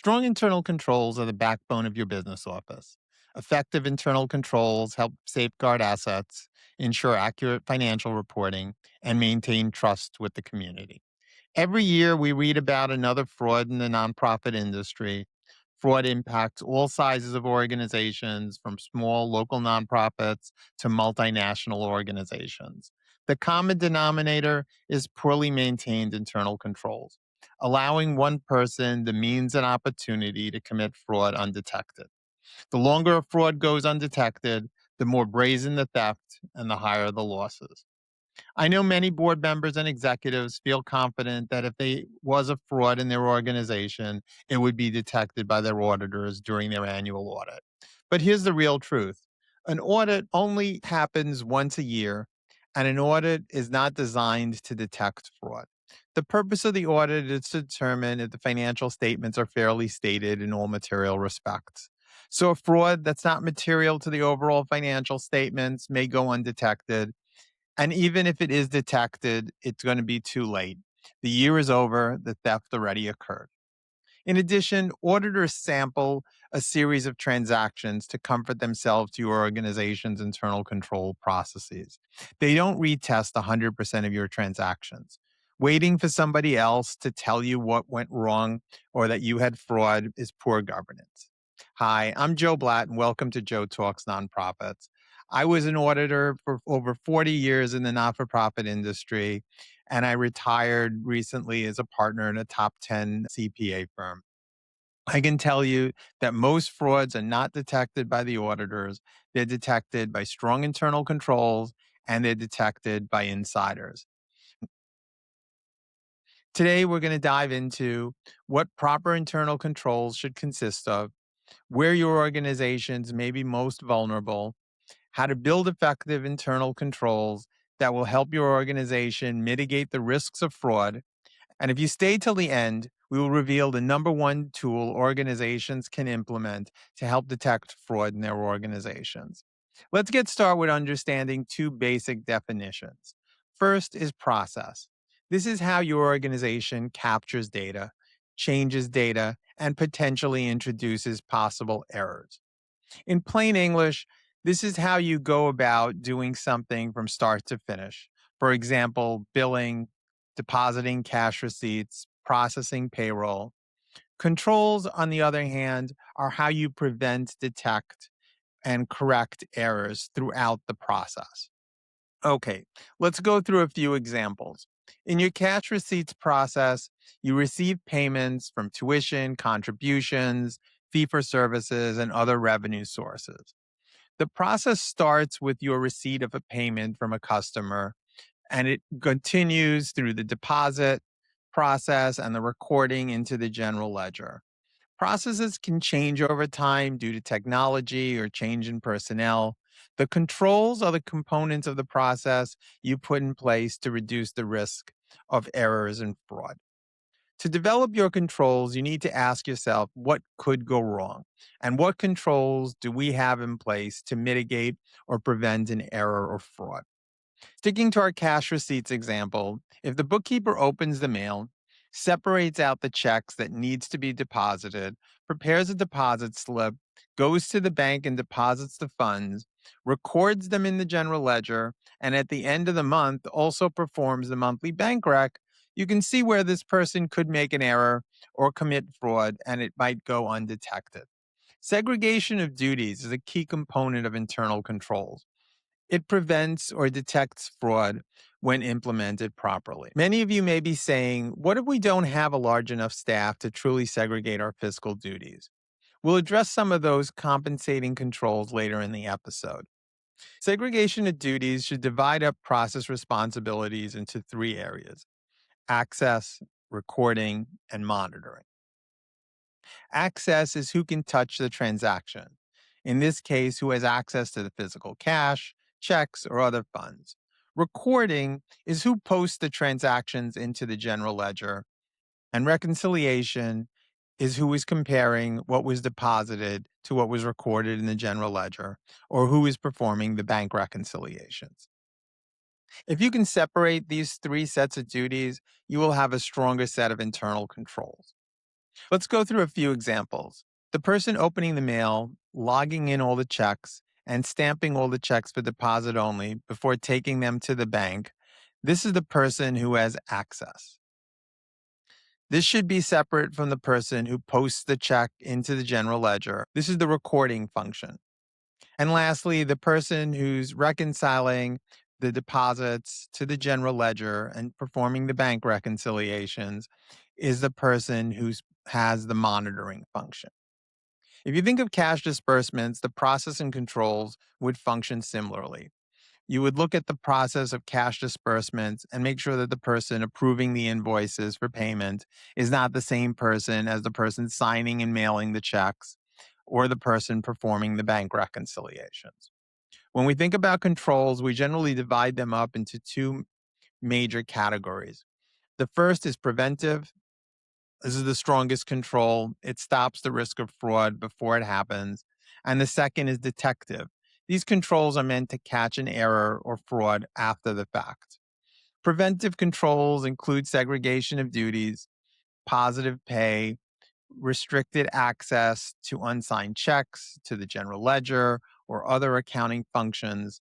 Strong internal controls are the backbone of your business office. Effective internal controls help safeguard assets, ensure accurate financial reporting, and maintain trust with the community. Every year, we read about another fraud in the nonprofit industry. Fraud impacts all sizes of organizations, from small local nonprofits to multinational organizations. The common denominator is poorly maintained internal controls, allowing one person the means and opportunity to commit fraud undetected. The longer a fraud goes undetected, the more brazen the theft and the higher the losses. I know many board members and executives feel confident that if they was a fraud in their organization, it would be detected by their auditors during their annual audit. But here's the real truth. An audit only happens once a year, and an audit is not designed to detect fraud. The purpose of the audit is to determine if the financial statements are fairly stated in all material respects. So a fraud that's not material to the overall financial statements may go undetected, and even if it is detected, it's going to be too late. The year is over, the theft already occurred. In addition, auditors sample a series of transactions to comfort themselves to your organization's internal control processes. They don't retest 100% of your transactions. Waiting for somebody else to tell you what went wrong or that you had fraud is poor governance. Hi, I'm Joe Blatt, and welcome to Joe Talks Nonprofits. I was an auditor for over 40 years in the not for profit industry, and I retired recently as a partner in a top 10 CPA firm. I can tell you that most frauds are not detected by the auditors. They're detected by strong internal controls, and they're detected by insiders. Today, we're going to dive into what proper internal controls should consist of, where your organizations may be most vulnerable, how to build effective internal controls that will help your organization mitigate the risks of fraud. And if you stay till the end, we will reveal the number one tool organizations can implement to help detect fraud in their organizations. Let's get started with understanding two basic definitions. First is process. This is how your organization captures data, changes data, and potentially introduces possible errors. In plain English, this is how you go about doing something from start to finish. For example, billing, depositing cash receipts, processing payroll. Controls, on the other hand, are how you prevent, detect, and correct errors throughout the process. Okay, let's go through a few examples. In your cash receipts process, you receive payments from tuition, contributions, fee for services, and other revenue sources. The process starts with your receipt of a payment from a customer, and it continues through the deposit process and the recording into the general ledger. Processes can change over time due to technology or change in personnel. The controls are the components of the process you put in place to reduce the risk of errors and fraud. To develop your controls, you need to ask yourself what could go wrong and what controls do we have in place to mitigate or prevent an error or fraud. Sticking to our cash receipts example, if the bookkeeper opens the mail, separates out the checks that needs to be deposited, prepares a deposit slip, goes to the bank and deposits the funds, records them in the general ledger, and at the end of the month also performs the monthly bank rec, you can see where this person could make an error or commit fraud, and it might go undetected. Segregation of duties is a key component of internal controls. It prevents or detects fraud when implemented properly. Many of you may be saying, what if we don't have a large enough staff to truly segregate our fiscal duties? We'll address some of those compensating controls later in the episode. Segregation of duties should divide up process responsibilities into three areas: access, recording, and monitoring. Access is who can touch the transaction. In this case, who has access to the physical cash, checks, or other funds. Recording is who posts the transactions into the general ledger. And reconciliation is who is comparing what was deposited to what was recorded in the general ledger, or who is performing the bank reconciliations. If you can separate these three sets of duties, you will have a stronger set of internal controls. Let's go through a few examples. The person opening the mail, logging in all the checks, and stamping all the checks for deposit only before taking them to the bank. This is the person who has access. This should be separate from the person who posts the check into the general ledger. This is the recording function. And lastly, the person who's reconciling the deposits to the general ledger and performing the bank reconciliations is the person who has the monitoring function. If you think of cash disbursements, the process and controls would function similarly. You would look at the process of cash disbursements and make sure that the person approving the invoices for payment is not the same person as the person signing and mailing the checks or the person performing the bank reconciliations. When we think about controls, we generally divide them up into two major categories. The first is preventive. This is the strongest control. It stops the risk of fraud before it happens. And the second is detective. These controls are meant to catch an error or fraud after the fact. Preventive controls include segregation of duties, positive pay, restricted access to unsigned checks, to the general ledger, or other accounting functions.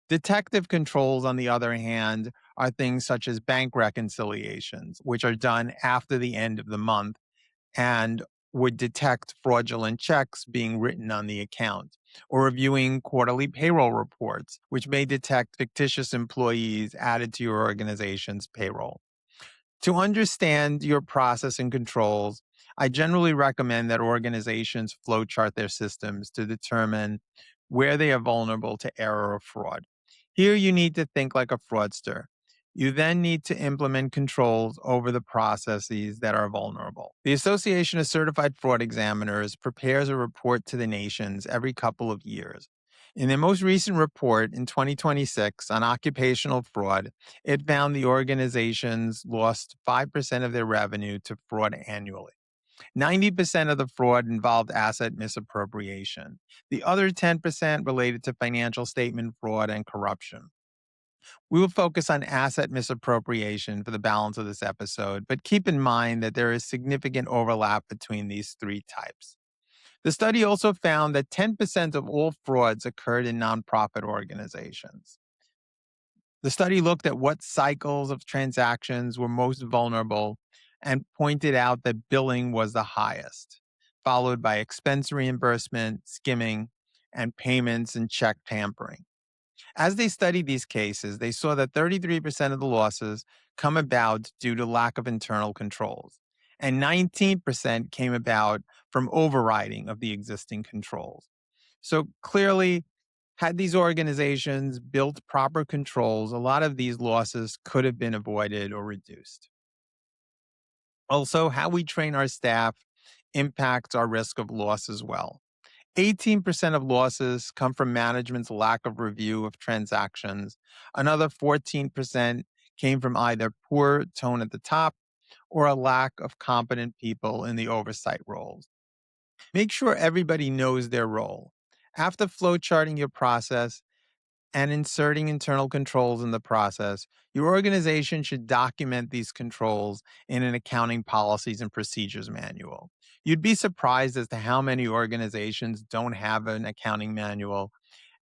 Detective controls, on the other hand, are things such as bank reconciliations, which are done after the end of the month and would detect fraudulent checks being written on the account, or reviewing quarterly payroll reports, which may detect fictitious employees added to your organization's payroll. To understand your process and controls, I generally recommend that organizations flowchart their systems to determine where they are vulnerable to error or fraud. Here, you need to think like a fraudster. You then need to implement controls over the processes that are vulnerable. The Association of Certified Fraud Examiners prepares a report to the nations every couple of years. In their most recent report in 2026 on occupational fraud, it found the organizations lost 5% of their revenue to fraud annually. 90% of the fraud involved asset misappropriation. The other 10% related to financial statement fraud and corruption. We will focus on asset misappropriation for the balance of this episode, but keep in mind that there is significant overlap between these three types. The study also found that 10% of all frauds occurred in nonprofit organizations. The study looked at what cycles of transactions were most vulnerable and pointed out that billing was the highest, followed by expense reimbursement, skimming, and payments and check tampering. As they studied these cases, they saw that 33% of the losses come about due to lack of internal controls, and 19% came about from overriding of the existing controls. So clearly, had these organizations built proper controls, a lot of these losses could have been avoided or reduced. Also, how we train our staff impacts our risk of loss as well. 18% of losses come from management's lack of review of transactions. Another 14% came from either poor tone at the top or a lack of competent people in the oversight roles. Make sure everybody knows their role. After flowcharting your process and inserting internal controls in the process, your organization should document these controls in an accounting policies and procedures manual. You'd be surprised as to how many organizations don't have an accounting manual,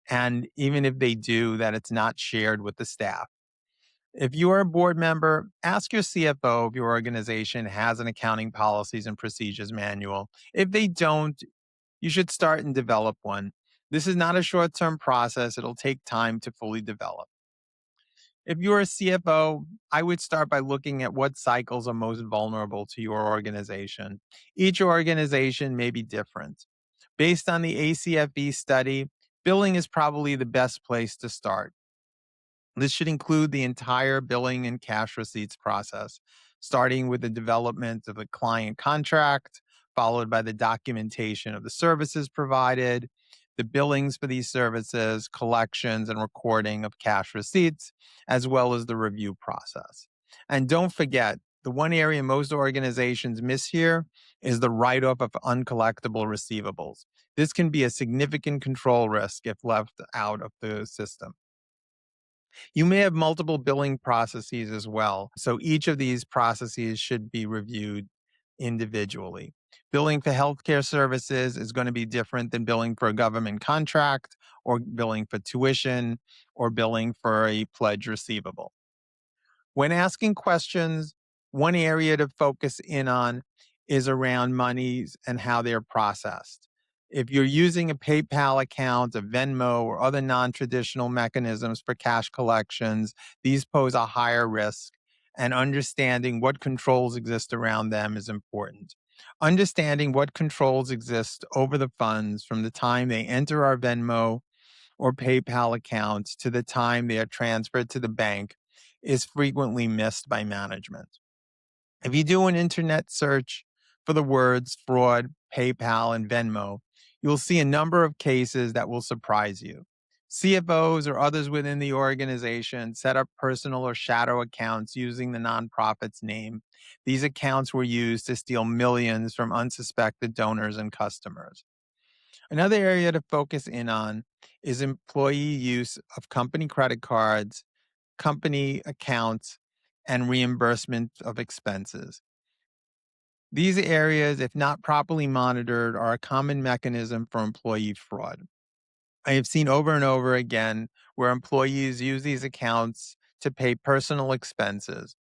and even if they do, that it's not shared with the staff. If you are a board member, ask your CFO if your organization has an accounting policies and procedures manual. If they don't, you should start and develop one. This is not a short term process, it'll take time to fully develop. If you're a CFO, I would start by looking at what cycles are most vulnerable to your organization. Each organization may be different. Based on the ACFE study, billing is probably the best place to start. This should include the entire billing and cash receipts process, starting with the development of a client contract, followed by the documentation of the services provided, the billings for these services, collections and recording of cash receipts, as well as the review process. And don't forget, the one area most organizations miss here is the write off of uncollectible receivables. This can be a significant control risk if left out of the system. You may have multiple billing processes as well. So each of these processes should be reviewed individually. Billing for healthcare services is going to be different than billing for a government contract or billing for tuition or billing for a pledge receivable. When asking questions, one area to focus in on is around monies and how they're processed. If you're using a PayPal account, a Venmo, or other non traditional mechanisms for cash collections, these pose a higher risk, and understanding what controls exist around them is important. Understanding what controls exist over the funds from the time they enter our Venmo or PayPal accounts to the time they are transferred to the bank is frequently missed by management. If you do an internet search for the words fraud, PayPal, and Venmo, you'll see a number of cases that will surprise you. CFOs or others within the organization set up personal or shadow accounts using the nonprofit's name. These accounts were used to steal millions from unsuspected donors and customers. Another area to focus in on is employee use of company credit cards, company accounts, and reimbursement of expenses. These areas, if not properly monitored, are a common mechanism for employee fraud. I have seen over and over again where employees use these accounts to pay personal expenses.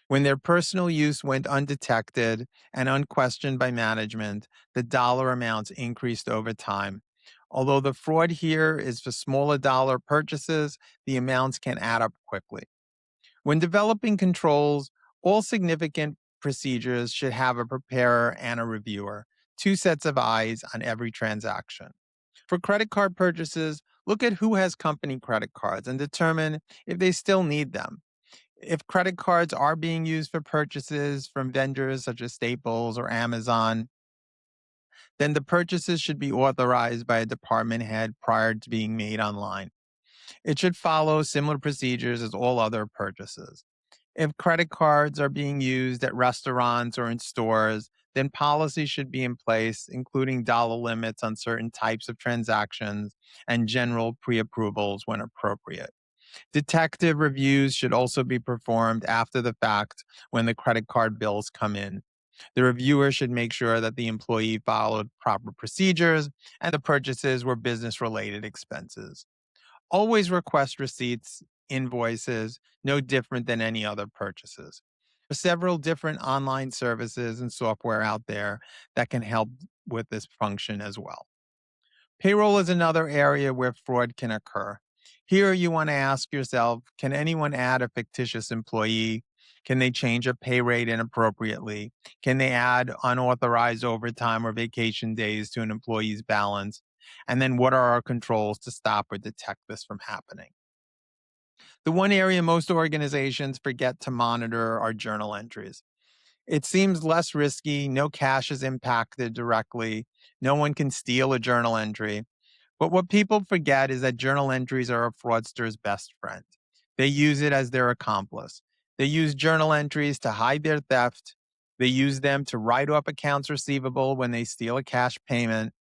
When their personal use went undetected and unquestioned by management, the dollar amounts increased over time. Although the fraud here is for smaller dollar purchases, the amounts can add up quickly. When developing controls, all significant procedures should have a preparer and a reviewer, two sets of eyes on every transaction. For credit card purchases, look at who has company credit cards and determine if they still need them. If credit cards are being used for purchases from vendors such as Staples or Amazon, then the purchases should be authorized by a department head prior to being made online. It should follow similar procedures as all other purchases. If credit cards are being used at restaurants or in stores, then policies should be in place, including dollar limits on certain types of transactions and general pre approvals when appropriate. Detective reviews should also be performed after the fact when the credit card bills come in. The reviewer should make sure that the employee followed proper procedures and the purchases were business related expenses. Always request receipts, invoices, no different than any other purchases. There are several different online services and software out there that can help with this function as well. Payroll is another area where fraud can occur. Here, you want to ask yourself, can anyone add a fictitious employee? Can they change a pay rate inappropriately? Can they add unauthorized overtime or vacation days to an employee's balance? And then what are our controls to stop or detect this from happening? The one area most organizations forget to monitor are journal entries. It seems less risky, no cash is impacted directly, no one can steal a journal entry. But what people forget is that journal entries are a fraudster's best friend. They use it as their accomplice. They use journal entries to hide their theft. They use them to write off accounts receivable when they steal a cash payment.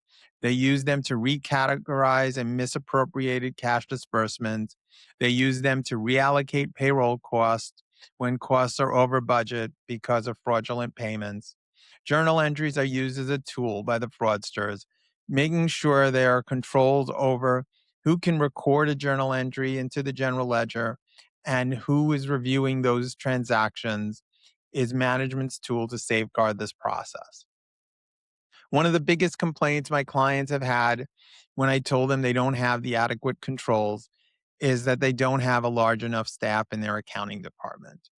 They use them to recategorize and misappropriated cash disbursements. They use them to reallocate payroll costs when costs are over budget because of fraudulent payments. Journal entries are used as a tool by the fraudsters, making sure there are controls over who can record a journal entry into the general ledger and who is reviewing those transactions is management's tool to safeguard this process. One of the biggest complaints my clients have had when I told them they don't have the adequate controls is that they don't have a large enough staff in their accounting department.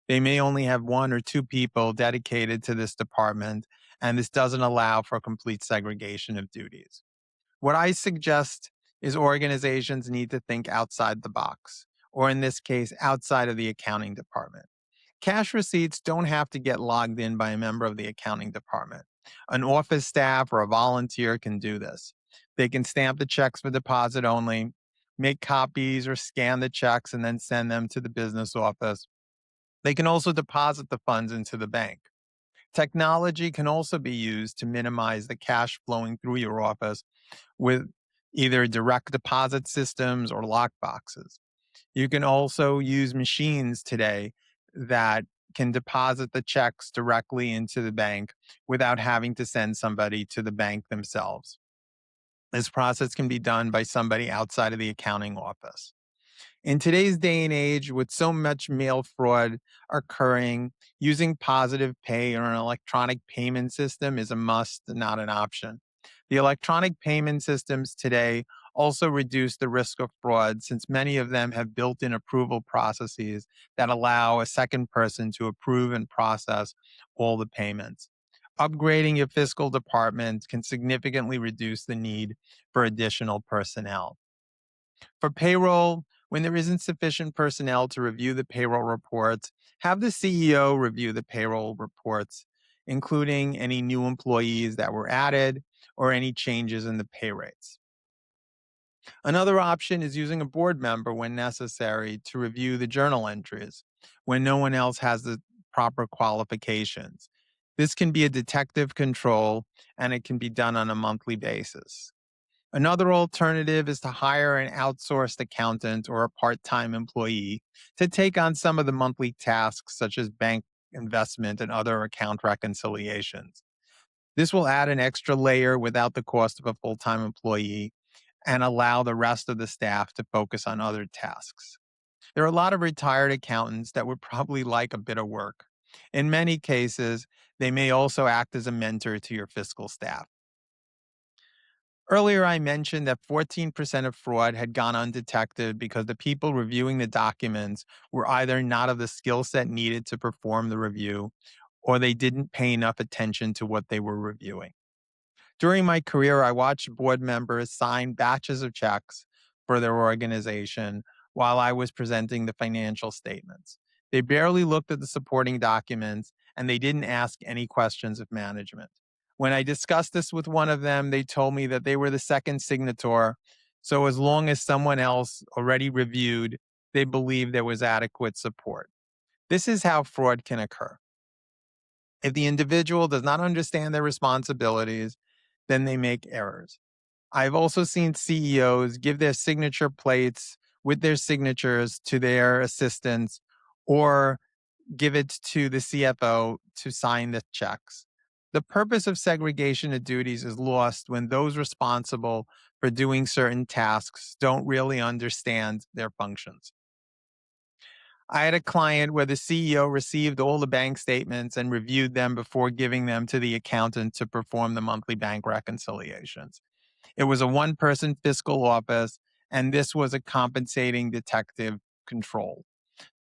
They may only have one or two people dedicated to this department, and this doesn't allow for complete segregation of duties. What I suggest is organizations need to think outside the box, or in this case, outside of the accounting department. Cash receipts don't have to get logged in by a member of the accounting department. An office staff or a volunteer can do this. They can stamp the checks for deposit only, make copies or scan the checks and then send them to the business office. They can also deposit the funds into the bank. Technology can also be used to minimize the cash flowing through your office with either direct deposit systems or lock boxes. You can also use machines today that can deposit the checks directly into the bank without having to send somebody to the bank themselves. This process can be done by somebody outside of the accounting office. In today's day and age, with so much mail fraud occurring, using positive pay or an electronic payment system is a must, not an option. The electronic payment systems today also reduce the risk of fraud since many of them have built in approval processes that allow a second person to approve and process all the payments. Upgrading your fiscal department can significantly reduce the need for additional personnel. For payroll, when there isn't sufficient personnel to review the payroll reports, have the CEO review the payroll reports, including any new employees that were added or any changes in the pay rates. Another option is using a board member when necessary to review the journal entries when no one else has the proper qualifications. This can be a detective control and it can be done on a monthly basis. Another alternative is to hire an outsourced accountant or a part time employee to take on some of the monthly tasks, such as bank investment and other account reconciliations. This will add an extra layer without the cost of a full time employee and allow the rest of the staff to focus on other tasks. There are a lot of retired accountants that would probably like a bit of work. In many cases, they may also act as a mentor to your fiscal staff. Earlier, I mentioned that 14% of fraud had gone undetected because the people reviewing the documents were either not of the skill set needed to perform the review or they didn't pay enough attention to what they were reviewing. During my career, I watched board members sign batches of checks for their organization while I was presenting the financial statements. They barely looked at the supporting documents and they didn't ask any questions of management. When I discussed this with one of them, they told me that they were the second signator. So as long as someone else already reviewed, they believed there was adequate support. This is how fraud can occur. If the individual does not understand their responsibilities, then they make errors. I've also seen CEOs give their signature plates with their signatures to their assistants or give it to the CFO to sign the checks. The purpose of segregation of duties is lost when those responsible for doing certain tasks don't really understand their functions. I had a client where the CEO received all the bank statements and reviewed them before giving them to the accountant to perform the monthly bank reconciliations. It was a one person fiscal office, and this was a compensating detective control.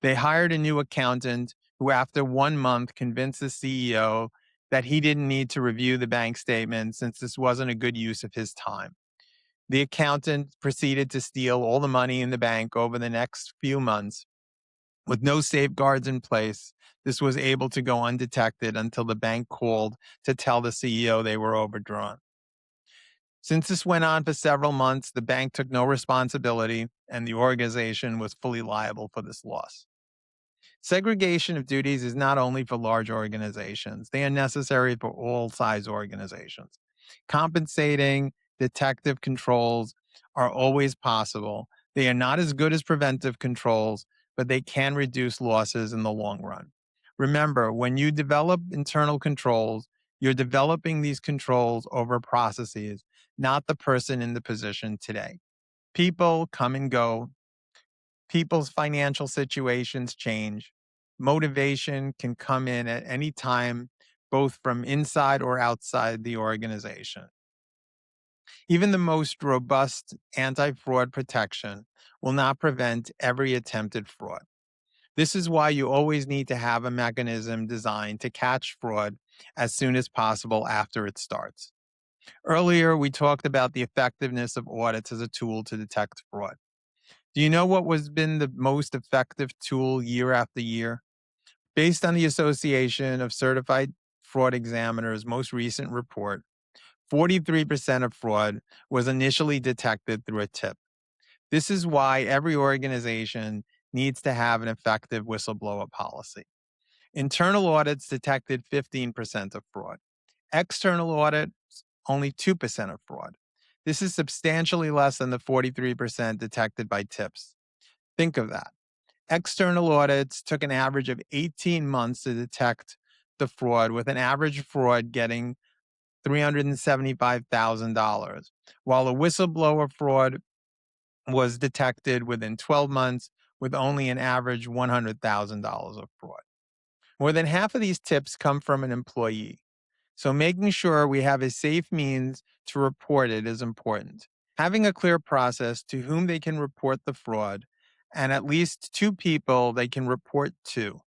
They hired a new accountant who, after 1 month, convinced the CEO that he didn't need to review the bank statement since this wasn't a good use of his time. The accountant proceeded to steal all the money in the bank over the next few months. With no safeguards in place, this was able to go undetected until the bank called to tell the CEO they were overdrawn. Since this went on for several months, the bank took no responsibility and the organization was fully liable for this loss. Segregation of duties is not only for large organizations, they are necessary for all size organizations. Compensating detective controls are always possible. They are not as good as preventive controls, but they can reduce losses in the long run. Remember, when you develop internal controls, you're developing these controls over processes, not the person in the position today. People come and go. People's financial situations change. Motivation can come in at any time, both from inside or outside the organization. Even the most robust anti fraud protection will not prevent every attempted fraud. This is why you always need to have a mechanism designed to catch fraud as soon as possible after it starts. Earlier, we talked about the effectiveness of audits as a tool to detect fraud. Do you know what was been the most effective tool year after year? Based on the Association of Certified Fraud Examiners' most recent report, 43% of fraud was initially detected through a tip. This is why every organization needs to have an effective whistleblower policy. Internal audits detected 15% of fraud. External audits, only 2% of fraud. This is substantially less than the 43% detected by tips. Think of that. External audits took an average of 18 months to detect the fraud, with an average fraud getting $375,000, while a whistleblower fraud was detected within 12 months with only an average $100,000 of fraud. More than half of these tips come from an employee. So making sure we have a safe means to report it is important. Having a clear process to whom they can report the fraud and at least two people they can report to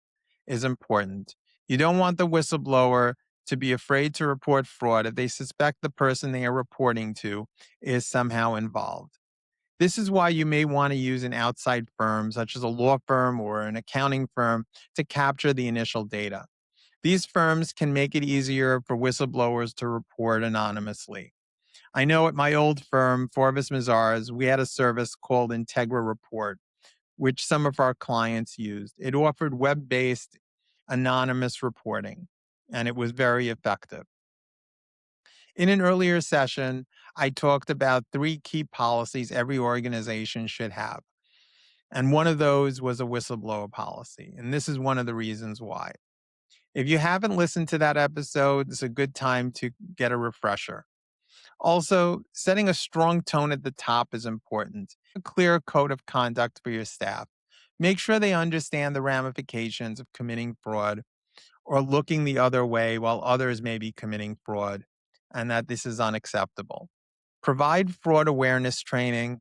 is important. You don't want the whistleblower to be afraid to report fraud if they suspect the person they are reporting to is somehow involved. This is why you may want to use an outside firm, such as a law firm or an accounting firm, to capture the initial data. These firms can make it easier for whistleblowers to report anonymously. I know at my old firm, Forbes Mazars, we had a service called Integra Report, which some of our clients used. It offered web based anonymous reporting, and it was very effective. In an earlier session, I talked about three key policies every organization should have. And one of those was a whistleblower policy. And this is one of the reasons why. If you haven't listened to that episode, it's a good time to get a refresher. Also, setting a strong tone at the top is important. A clear code of conduct for your staff. Make sure they understand the ramifications of committing fraud or looking the other way while others may be committing fraud, and that this is unacceptable. Provide fraud awareness training.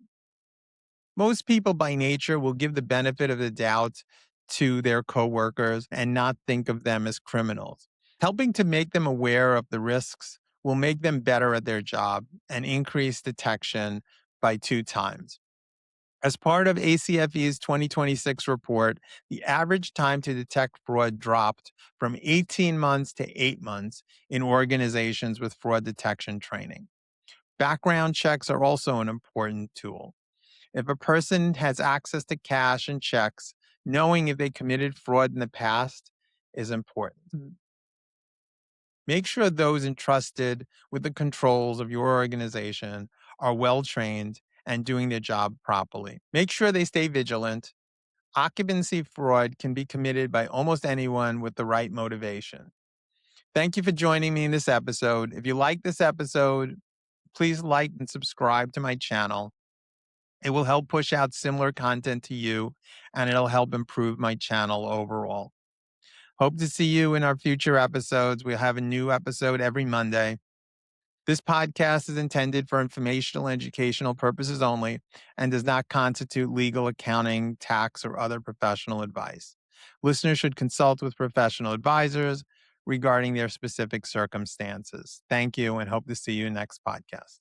Most people by nature will give the benefit of the doubt to their coworkers and not think of them as criminals. Helping to make them aware of the risks will make them better at their job and increase detection by 2 times. As part of ACFE's 2026 report, the average time to detect fraud dropped from 18 months to 8 months in organizations with fraud detection training. Background checks are also an important tool. If a person has access to cash and checks, knowing if they committed fraud in the past is important. Make sure those entrusted with the controls of your organization are well trained and doing their job properly. Make sure they stay vigilant. Occupancy fraud can be committed by almost anyone with the right motivation. Thank you for joining me in this episode. If you like this episode, please like and subscribe to my channel. It will help push out similar content to you, and it'll help improve my channel overall. Hope to see you in our future episodes. We'll have a new episode every Monday. This podcast is intended for informational and educational purposes only and does not constitute legal, accounting, tax, or other professional advice. Listeners should consult with professional advisors regarding their specific circumstances. Thank you and hope to see you next podcast.